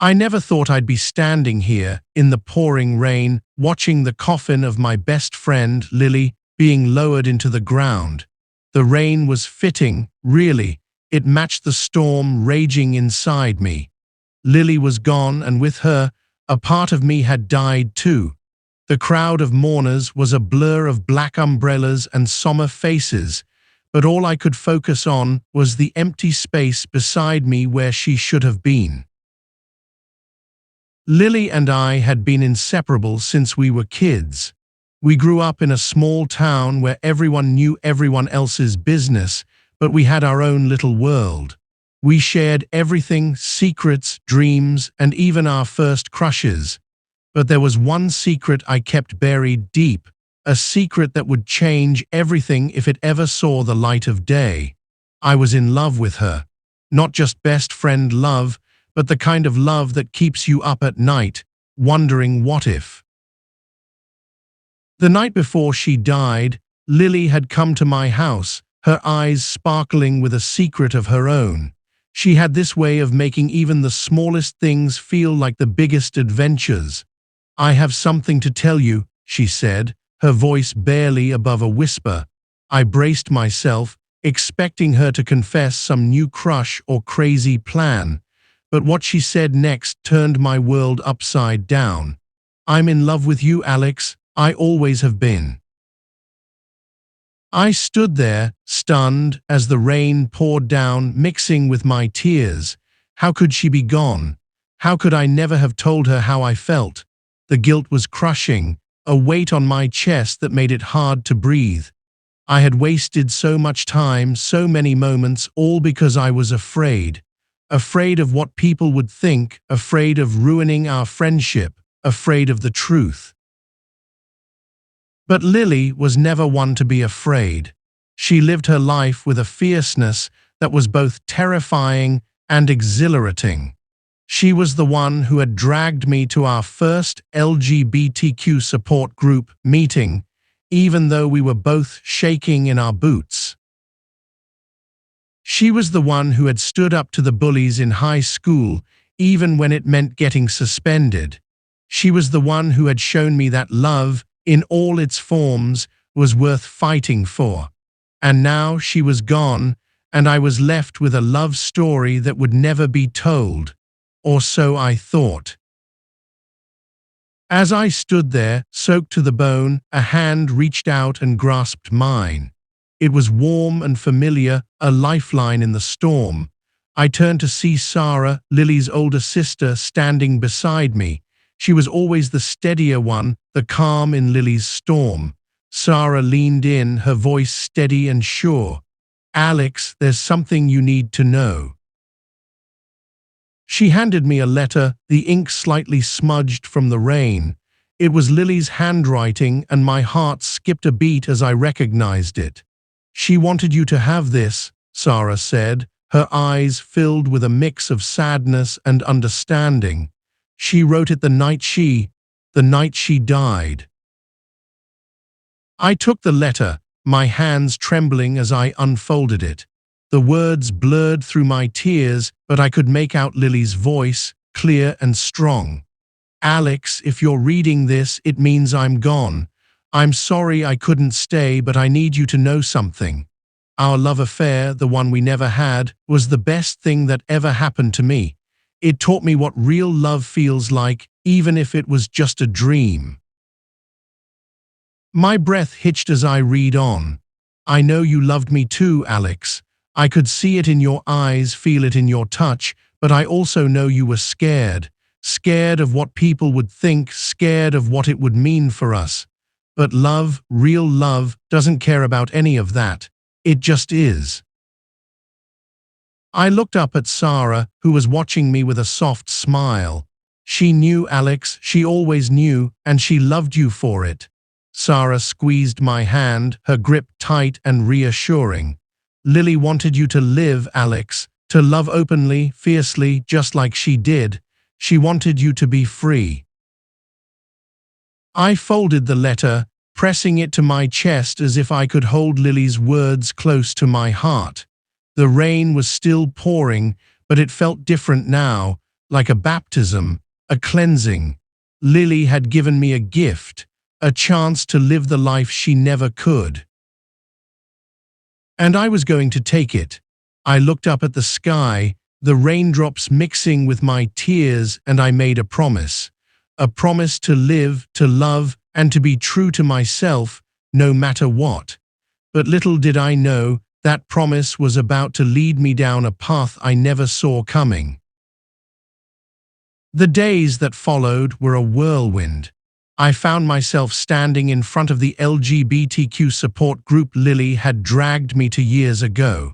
I never thought I'd be standing here, in the pouring rain, watching the coffin of my best friend, Lily, being lowered into the ground. The rain was fitting, really. It matched the storm raging inside me. Lily was gone, and with her, a part of me had died too. The crowd of mourners was a blur of black umbrellas and somber faces, but all I could focus on was the empty space beside me where she should have been. Lily and I had been inseparable since we were kids. We grew up in a small town where everyone knew everyone else's business, but we had our own little world. We shared everything, secrets, dreams, and even our first crushes. But there was one secret I kept buried deep, a secret that would change everything if it ever saw the light of day. I was in love with her. Not just best friend love, but the kind of love that keeps you up at night, wondering what if. The night before she died, Lily had come to my house, her eyes sparkling with a secret of her own. She had this way of making even the smallest things feel like the biggest adventures. "I have something to tell you," she said, her voice barely above a whisper. I braced myself, expecting her to confess some new crush or crazy plan. But what she said next turned my world upside down. "I'm in love with you, Alex. I always have been." I stood there, stunned, as the rain poured down, mixing with my tears. How could she be gone? How could I never have told her how I felt? The guilt was crushing, a weight on my chest that made it hard to breathe. I had wasted so much time, so many moments, all because I was afraid. Afraid of what people would think, afraid of ruining our friendship, afraid of the truth. But Lily was never one to be afraid. She lived her life with a fierceness that was both terrifying and exhilarating. She was the one who had dragged me to our first LGBTQ support group meeting, even though we were both shaking in our boots. She was the one who had stood up to the bullies in high school, even when it meant getting suspended. She was the one who had shown me that love, in all its forms, was worth fighting for. And now she was gone, and I was left with a love story that would never be told. Or so I thought. As I stood there, soaked to the bone, a hand reached out and grasped mine. It was warm and familiar, a lifeline in the storm. I turned to see Sarah, Lily's older sister, standing beside me. She was always the steadier one, the calm in Lily's storm. Sarah leaned in, her voice steady and sure. "Alex, there's something you need to know." She handed me a letter, the ink slightly smudged from the rain. It was Lily's handwriting, and my heart skipped a beat as I recognized it. "She wanted you to have this," Sarah said, her eyes filled with a mix of sadness and understanding. "She wrote it the night she died." I took the letter, my hands trembling as I unfolded it. The words blurred through my tears, but I could make out Lily's voice, clear and strong. "Alex, if you're reading this, it means I'm gone. I'm sorry I couldn't stay, but I need you to know something. Our love affair, the one we never had, was the best thing that ever happened to me. It taught me what real love feels like, even if it was just a dream." My breath hitched as I read on. "I know you loved me too, Alex. I could see it in your eyes, feel it in your touch, but I also know you were scared. Scared of what people would think, scared of what it would mean for us. But love, real love, doesn't care about any of that. It just is." I looked up at Sarah, who was watching me with a soft smile. "She knew, Alex, she always knew, and she loved you for it." Sarah squeezed my hand, her grip tight and reassuring. "Lily wanted you to live, Alex, to love openly, fiercely, just like she did. She wanted you to be free." I folded the letter, pressing it to my chest as if I could hold Lily's words close to my heart. The rain was still pouring, but it felt different now, like a baptism, a cleansing. Lily had given me a gift, a chance to live the life she never could. And I was going to take it. I looked up at the sky, the raindrops mixing with my tears, and I made a promise. A promise to live, to love, and to be true to myself, no matter what. But little did I know, that promise was about to lead me down a path I never saw coming. The days that followed were a whirlwind. I found myself standing in front of the LGBTQ support group Lily had dragged me to years ago.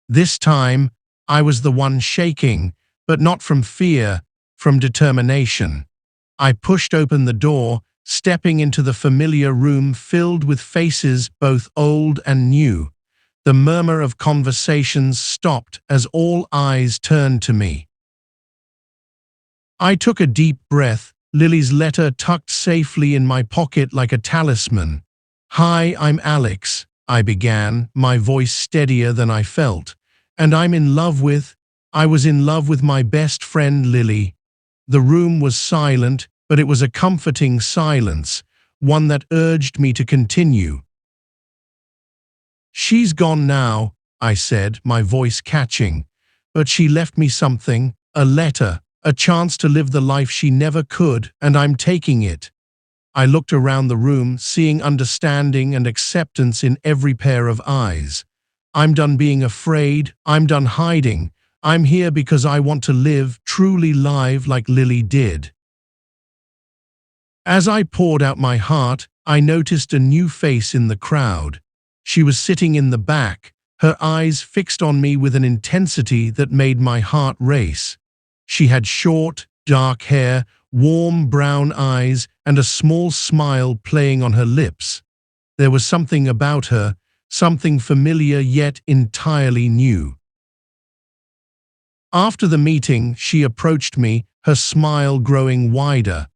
This time, I was the one shaking, but not from fear, from determination. I pushed open the door, stepping into the familiar room filled with faces both old and new. The murmur of conversations stopped as all eyes turned to me. I took a deep breath, Lily's letter tucked safely in my pocket like a talisman. "Hi, I'm Alex," I began, my voice steadier than I felt. "And I was in love with my best friend Lily." The room was silent, but it was a comforting silence, one that urged me to continue. "She's gone now," I said, my voice catching. "But she left me something, a letter, a chance to live the life she never could, and I'm taking it." I looked around the room, seeing understanding and acceptance in every pair of eyes. "I'm done being afraid, I'm done hiding. I'm here because I want to live, truly live like Lily did." As I poured out my heart, I noticed a new face in the crowd. She was sitting in the back, her eyes fixed on me with an intensity that made my heart race. She had short, dark hair, warm brown eyes, and a small smile playing on her lips. There was something about her, something familiar yet entirely new. After the meeting, she approached me, her smile growing wider.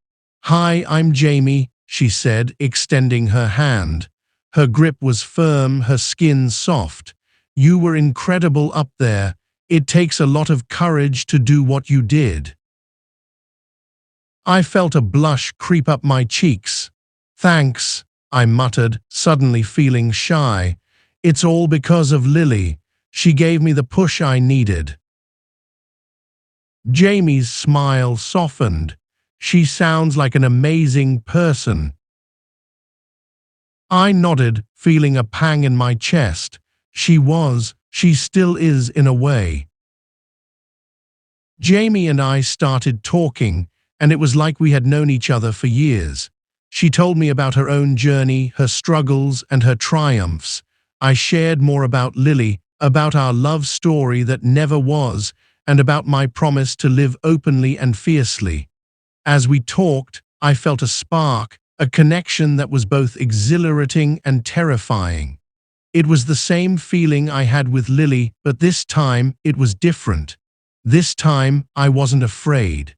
"Hi, I'm Jamie," she said, extending her hand. Her grip was firm, her skin soft. "You were incredible up there. It takes a lot of courage to do what you did." I felt a blush creep up my cheeks. "Thanks," I muttered, suddenly feeling shy. "It's all because of Lily. She gave me the push I needed." Jamie's smile softened. "She sounds like an amazing person." I nodded, feeling a pang in my chest. She still is in a way. Jamie and I started talking, and it was like we had known each other for years. She told me about her own journey, her struggles, and her triumphs. I shared more about Lily, about our love story that never was, and about my promise to live openly and fiercely. As we talked, I felt a spark, a connection that was both exhilarating and terrifying. It was the same feeling I had with Lily, but this time it was different. This time I wasn't afraid.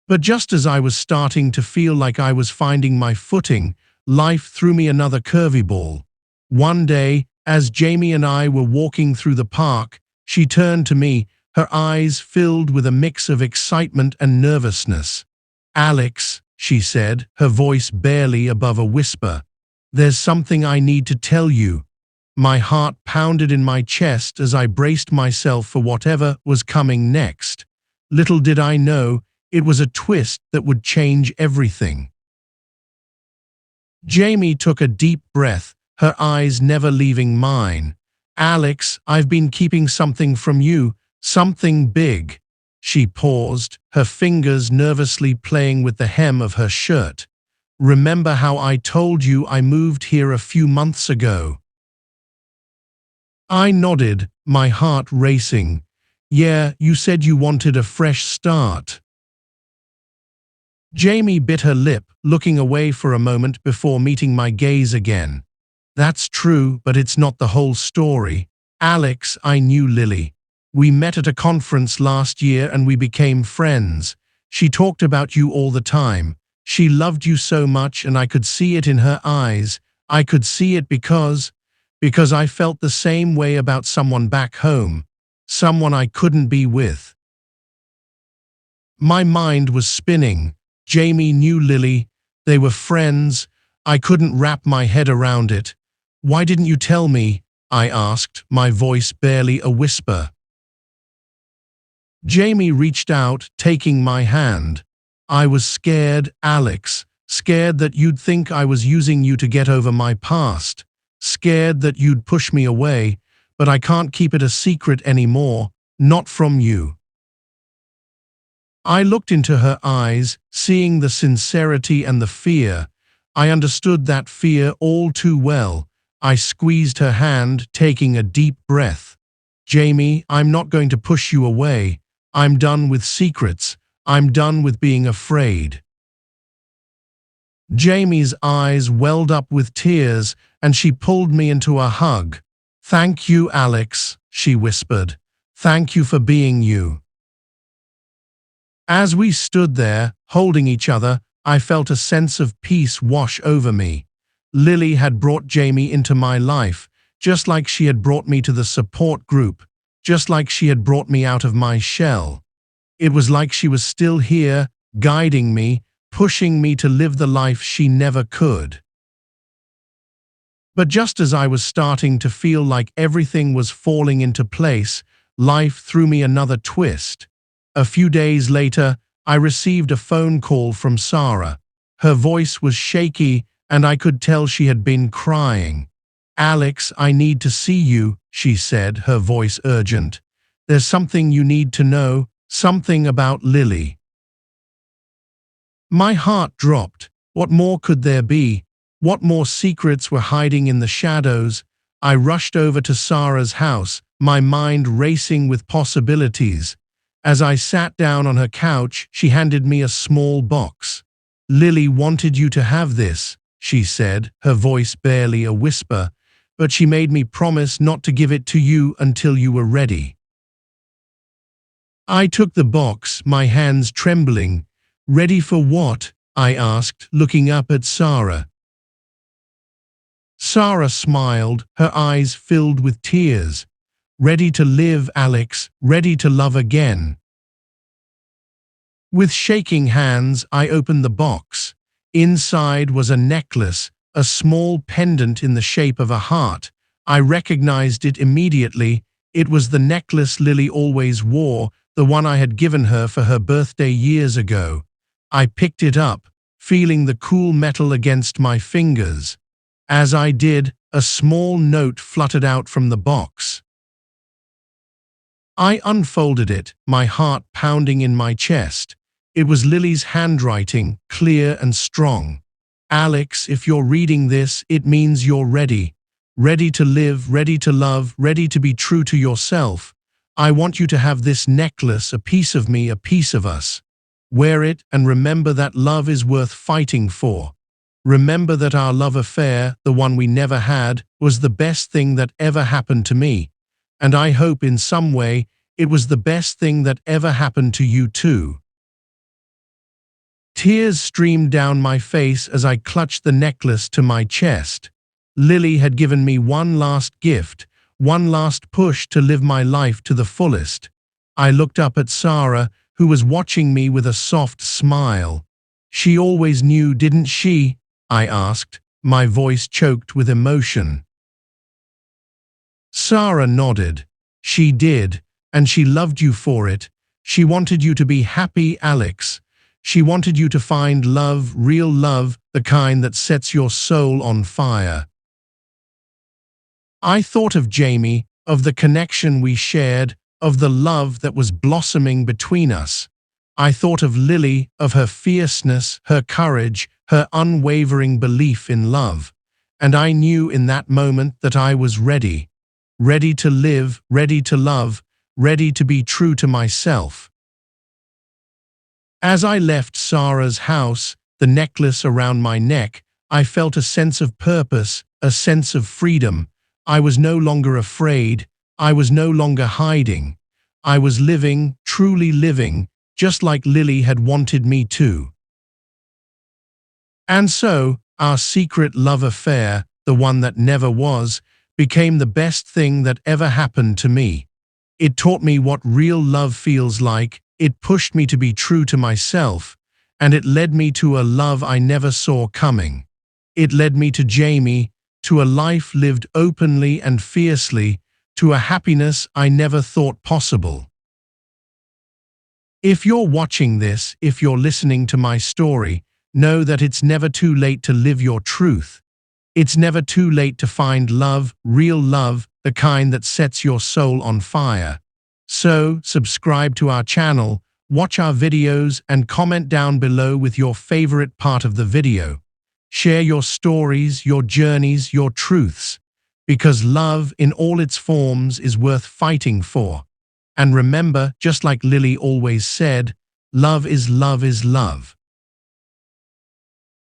But just as I was starting to feel like I was finding my footing, life threw me another curveball. One day, as Jamie and I were walking through the park, she turned to me, her eyes filled with a mix of excitement and nervousness. "Alex," she said, her voice barely above a whisper, "there's something I need to tell you." My heart pounded in my chest as I braced myself for whatever was coming next. Little did I know, it was a twist that would change everything. Jamie took a deep breath, her eyes never leaving mine. "Alex, I've been keeping something from you, something big." She paused, her fingers nervously playing with the hem of her shirt. "Remember how I told you I moved here a few months ago?" I nodded, my heart racing. "Yeah, you said you wanted a fresh start." Jamie bit her lip, looking away for a moment before meeting my gaze again. "That's true, but it's not the whole story. Alex, I knew Lily. We met at a conference last year and we became friends. She talked about you all the time. She loved you so much and I could see it in her eyes. I could see it because I felt the same way about someone back home. Someone I couldn't be with." My mind was spinning. Jamie knew Lily. They were friends. I couldn't wrap my head around it. "Why didn't you tell me?" I asked, my voice barely a whisper. Jamie reached out, taking my hand. "I was scared, Alex. Scared that you'd think I was using you to get over my past. Scared that you'd push me away, but I can't keep it a secret anymore, not from you." I looked into her eyes, seeing the sincerity and the fear. I understood that fear all too well. I squeezed her hand, taking a deep breath. "Jamie, I'm not going to push you away. I'm done with secrets. I'm done with being afraid." Jamie's eyes welled up with tears, and she pulled me into a hug. "Thank you, Alex," she whispered. "Thank you for being you." As we stood there, holding each other, I felt a sense of peace wash over me. Lily had brought Jamie into my life, just like she had brought me to the support group, just like she had brought me out of my shell. It was like she was still here, guiding me, pushing me to live the life she never could. But just as I was starting to feel like everything was falling into place, life threw me another twist. A few days later, I received a phone call from Sarah. Her voice was shaky, and I could tell she had been crying. "Alex, I need to see you," she said, her voice urgent. "There's something you need to know, something about Lily." My heart dropped. What more could there be? What more secrets were hiding in the shadows? I rushed over to Sarah's house, my mind racing with possibilities. As I sat down on her couch, she handed me a small box. "Lily wanted you to have this," she said, her voice barely a whisper, "but she made me promise not to give it to you until you were ready." I took the box, my hands trembling. "Ready for what?" I asked, looking up at Sarah. Sarah smiled, her eyes filled with tears. "Ready to live, Alex, ready to love again." With shaking hands, I opened the box. Inside was a necklace, a small pendant in the shape of a heart. I recognized it immediately. It was the necklace Lily always wore, the one I had given her for her birthday years ago. I picked it up, feeling the cool metal against my fingers. As I did, a small note fluttered out from the box. I unfolded it, my heart pounding in my chest. It was Lily's handwriting, clear and strong. "Alex, if you're reading this, it means you're ready. Ready to live, ready to love, ready to be true to yourself. I want you to have this necklace, a piece of me, a piece of us. Wear it and remember that love is worth fighting for. Remember that our love affair, the one we never had, was the best thing that ever happened to me. And I hope in some way it was the best thing that ever happened to you too." Tears streamed down my face as I clutched the necklace to my chest. Lily had given me one last gift, one last push to live my life to the fullest. I looked up at Sarah, who was watching me with a soft smile. "She always knew, didn't she?" I asked, my voice choked with emotion. Sarah nodded. "She did, and she loved you for it. She wanted you to be happy, Alex. She wanted you to find love, real love, the kind that sets your soul on fire." I thought of Jamie, of the connection we shared, of the love that was blossoming between us. I thought of Lily, of her fierceness, her courage, her unwavering belief in love. And I knew in that moment that I was ready. Ready to live, ready to love, ready to be true to myself. As I left Sarah's house, the necklace around my neck, I felt a sense of purpose, a sense of freedom. I was no longer afraid. I was no longer hiding. I was living, truly living, just like Lily had wanted me to. And so, our secret love affair, the one that never was, became the best thing that ever happened to me. It taught me what real love feels like. It pushed me to be true to myself, and it led me to a love I never saw coming. It led me to Jamie, to a life lived openly and fiercely, to a happiness I never thought possible. If you're watching this, if you're listening to my story, know that it's never too late to live your truth. It's never too late to find love, real love, the kind that sets your soul on fire. So, subscribe to our channel, watch our videos, and comment down below with your favorite part of the video. Share your stories, your journeys, your truths, because love in all its forms is worth fighting for. And remember, just like Lily always said, love is love is love.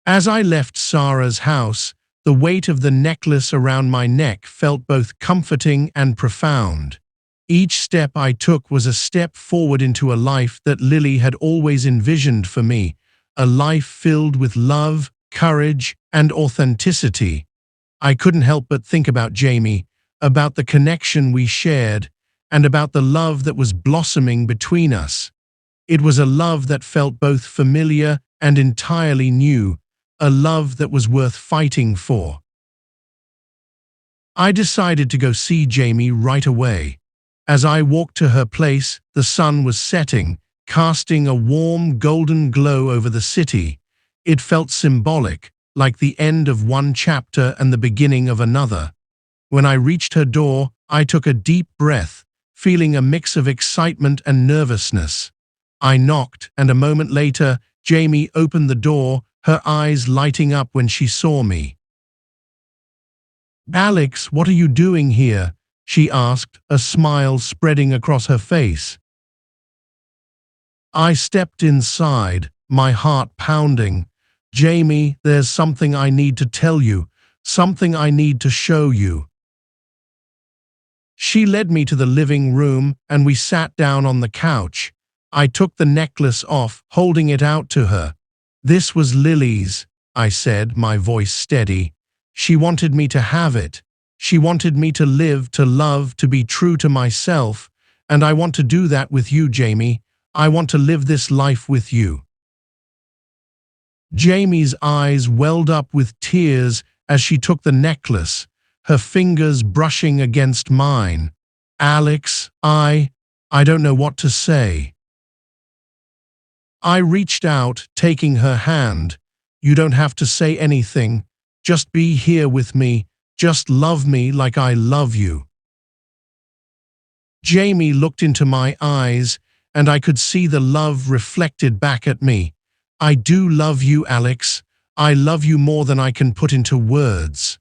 As I left Sarah's house, the weight of the necklace around my neck felt both comforting and profound. Each step I took was a step forward into a life that Lily had always envisioned for me, a life filled with love, courage, and authenticity. I couldn't help but think about Jamie, about the connection we shared, and about the love that was blossoming between us. It was a love that felt both familiar and entirely new, a love that was worth fighting for. I decided to go see Jamie right away. As I walked to her place, the sun was setting, casting a warm golden glow over the city. It felt symbolic, like the end of one chapter and the beginning of another. When I reached her door, I took a deep breath, feeling a mix of excitement and nervousness. I knocked, and a moment later, Jamie opened the door, her eyes lighting up when she saw me. "Alex, what are you doing here?" she asked, a smile spreading across her face. I stepped inside, my heart pounding. "Jamie, there's something I need to tell you, something I need to show you." She led me to the living room, and we sat down on the couch. I took the necklace off, holding it out to her. "This was Lily's," I said, my voice steady. "She wanted me to have it. She wanted me to live, to love, to be true to myself, and I want to do that with you, Jamie. I want to live this life with you." Jamie's eyes welled up with tears as she took the necklace, her fingers brushing against mine. "Alex, I don't know what to say." I reached out, taking her hand. "You don't have to say anything. Just be here with me. Just love me like I love you." Jamie looked into my eyes, and I could see the love reflected back at me. "I do love you, Alex. I love you more than I can put into words."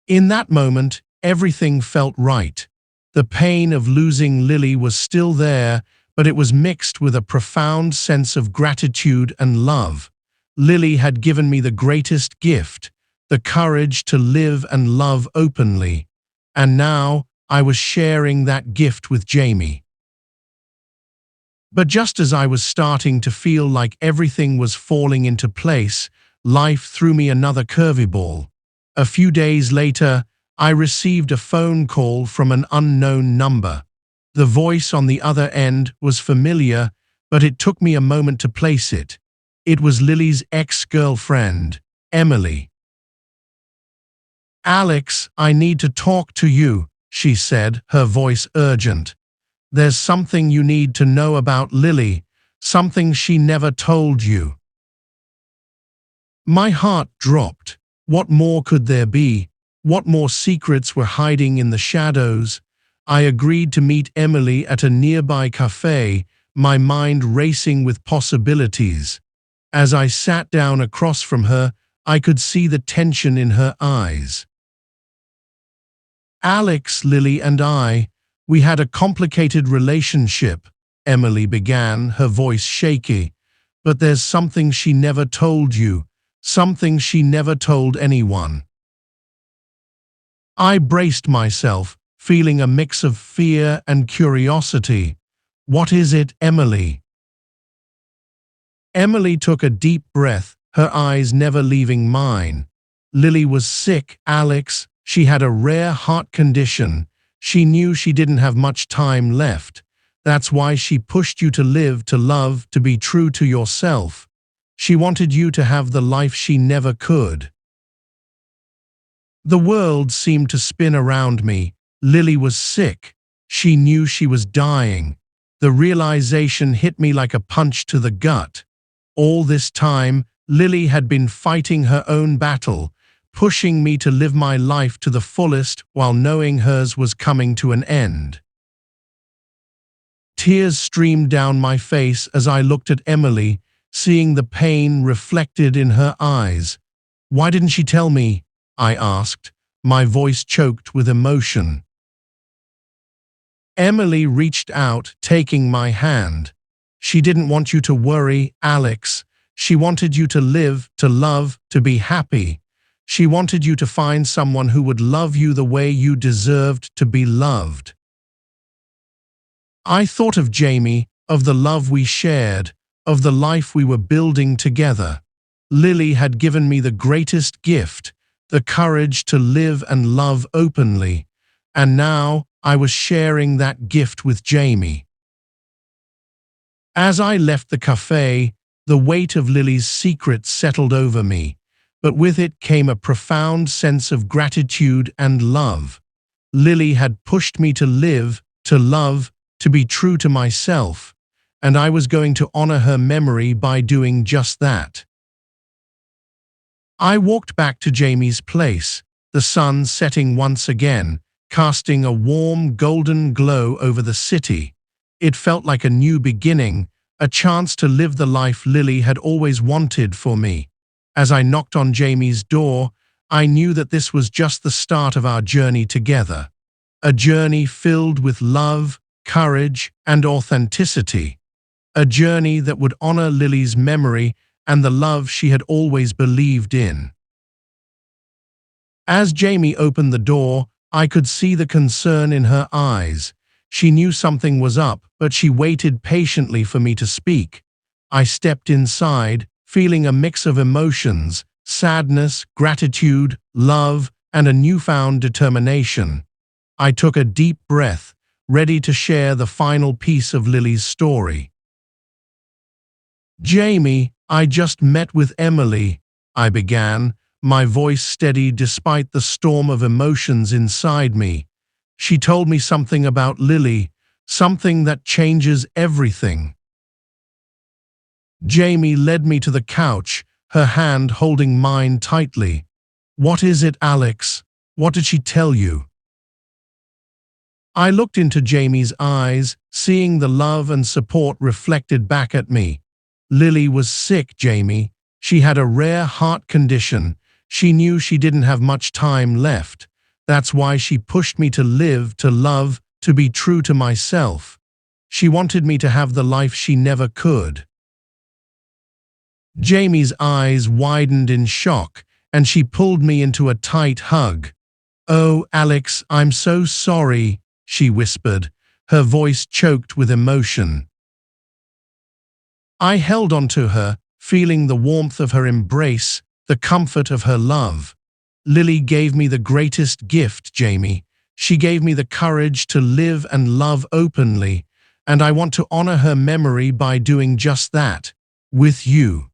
In that moment, everything felt right. The pain of losing Lily was still there, but it was mixed with a profound sense of gratitude and love. Lily had given me the greatest gift, the courage to live and love openly, and now I was sharing that gift with Jamie. But just as I was starting to feel like everything was falling into place, life threw me another curveball. A few days later, I received a phone call from an unknown number. The voice on the other end was familiar, but it took me a moment to place it. It was Lily's ex-girlfriend, Emily. "Alex, I need to talk to you," she said, her voice urgent. "There's something you need to know about Lily, something she never told you." My heart dropped. What more could there be? What more secrets were hiding in the shadows? I agreed to meet Emily at a nearby cafe, my mind racing with possibilities. As I sat down across from her, I could see the tension in her eyes. "Alex, Lily and we had a complicated relationship," Emily began, her voice shaky. "But there's something she never told you, something she never told anyone." I braced myself, feeling a mix of fear and curiosity. "What is it, Emily?" Emily took a deep breath, her eyes never leaving mine. "Lily was sick, Alex. She had a rare heart condition. She knew she didn't have much time left. That's why she pushed you to live, to love, to be true to yourself. She wanted you to have the life she never could. The world seemed to spin around me. Lily was sick. She knew she was dying. The realization hit me like a punch to the gut. All this time, Lily had been fighting her own battle, pushing me to live my life to the fullest while knowing hers was coming to an end. Tears streamed down my face as I looked at Emily, seeing the pain reflected in her eyes. "Why didn't she tell me?" I asked, my voice choked with emotion. Emily reached out, taking my hand. "She didn't want you to worry, Alex. She wanted you to live, to love, to be happy. She wanted you to find someone who would love you the way you deserved to be loved." I thought of Jamie, of the love we shared, of the life we were building together. Lily had given me the greatest gift, the courage to live and love openly, and now I was sharing that gift with Jamie. As I left the cafe, the weight of Lily's secret settled over me, but with it came a profound sense of gratitude and love. Lily had pushed me to live, to love, to be true to myself, and I was going to honor her memory by doing just that. I walked back to Jamie's place, the sun setting once again, casting a warm golden glow over the city. It felt like a new beginning, a chance to live the life Lily had always wanted for me. As I knocked on Jamie's door, I knew that this was just the start of our journey together. A journey filled with love, courage, and authenticity. A journey that would honor Lily's memory and the love she had always believed in. As Jamie opened the door, I could see the concern in her eyes. She knew something was up, but she waited patiently for me to speak. I stepped inside, feeling a mix of emotions, sadness, gratitude, love, and a newfound determination. I took a deep breath, ready to share the final piece of Lily's story. "Jamie, I just met with Emily," I began, my voice steady despite the storm of emotions inside me. "She told me something about Lily, something that changes everything." Jamie led me to the couch, her hand holding mine tightly. "What is it, Alex? What did she tell you?" I looked into Jamie's eyes, seeing the love and support reflected back at me. "Lily was sick, Jamie. She had a rare heart condition. She knew she didn't have much time left. That's why she pushed me to live, to love, to be true to myself. She wanted me to have the life she never could." Jamie's eyes widened in shock, and she pulled me into a tight hug. "Oh, Alex, I'm so sorry," she whispered, her voice choked with emotion. I held onto her, feeling the warmth of her embrace, the comfort of her love. "Lily gave me the greatest gift, Jamie. She gave me the courage to live and love openly, and I want to honor her memory by doing just that, with you."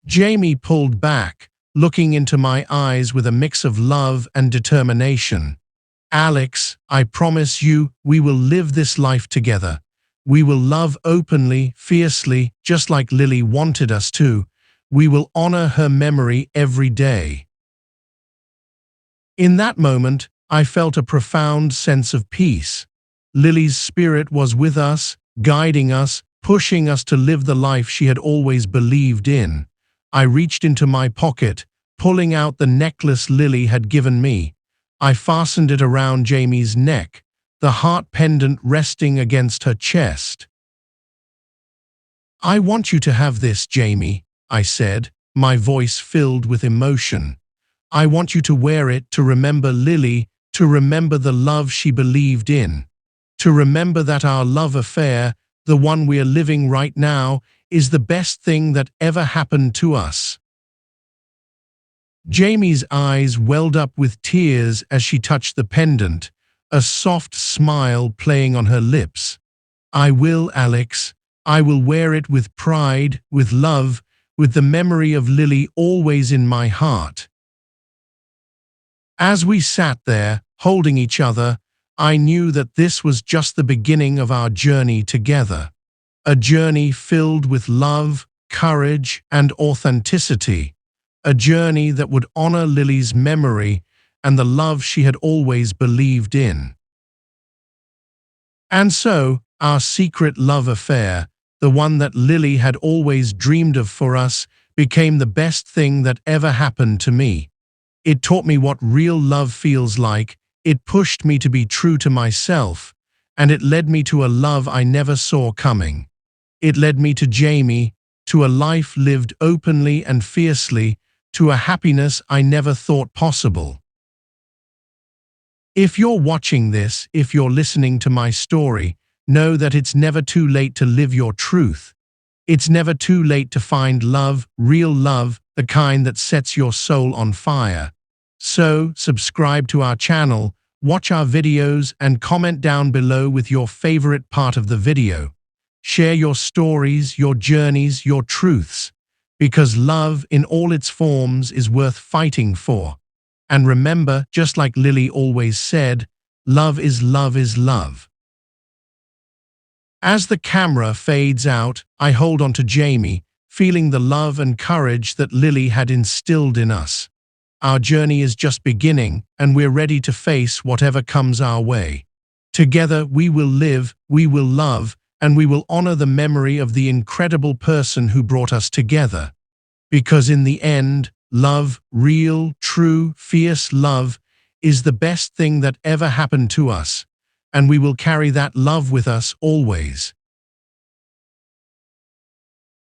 Jamie pulled back, looking into my eyes with a mix of love and determination. "Alex, I promise you, we will live this life together. We will love openly, fiercely, just like Lily wanted us to. We will honor her memory every day." In that moment, I felt a profound sense of peace. Lily's spirit was with us, guiding us, pushing us to live the life she had always believed in. I reached into my pocket, pulling out the necklace Lily had given me. I fastened it around Jamie's neck, the heart pendant resting against her chest. "I want you to have this, Jamie," I said, my voice filled with emotion. "I want you to wear it to remember Lily, to remember the love she believed in, to remember that our love affair, the one we are living right now, is the best thing that ever happened to us." Jamie's eyes welled up with tears as she touched the pendant, a soft smile playing on her lips. "I will, Alex. I will wear it with pride, with love, with the memory of Lily always in my heart." As we sat there, holding each other, I knew that this was just the beginning of our journey together. A journey filled with love, courage, and authenticity. A journey that would honor Lily's memory and the love she had always believed in. And so, our secret love affair, the one that Lily had always dreamed of for us, became the best thing that ever happened to me. It taught me what real love feels like, it pushed me to be true to myself, and it led me to a love I never saw coming. It led me to Jamie, to a life lived openly and fiercely, to a happiness I never thought possible. If you're watching this, if you're listening to my story, know that it's never too late to live your truth. It's never too late to find love, real love, the kind that sets your soul on fire. So, subscribe to our channel, watch our videos, and comment down below with your favorite part of the video. Share your stories, your journeys, your truths, because love in all its forms is worth fighting for. And remember, just like Lily always said, love is love is love. As the camera fades out, I hold on to Jamie, feeling the love and courage that Lily had instilled in us. Our journey is just beginning, and we're ready to face whatever comes our way. Together, we will live, we will love, and we will honor the memory of the incredible person who brought us together. Because in the end, love, real, true, fierce love, is the best thing that ever happened to us, and we will carry that love with us always.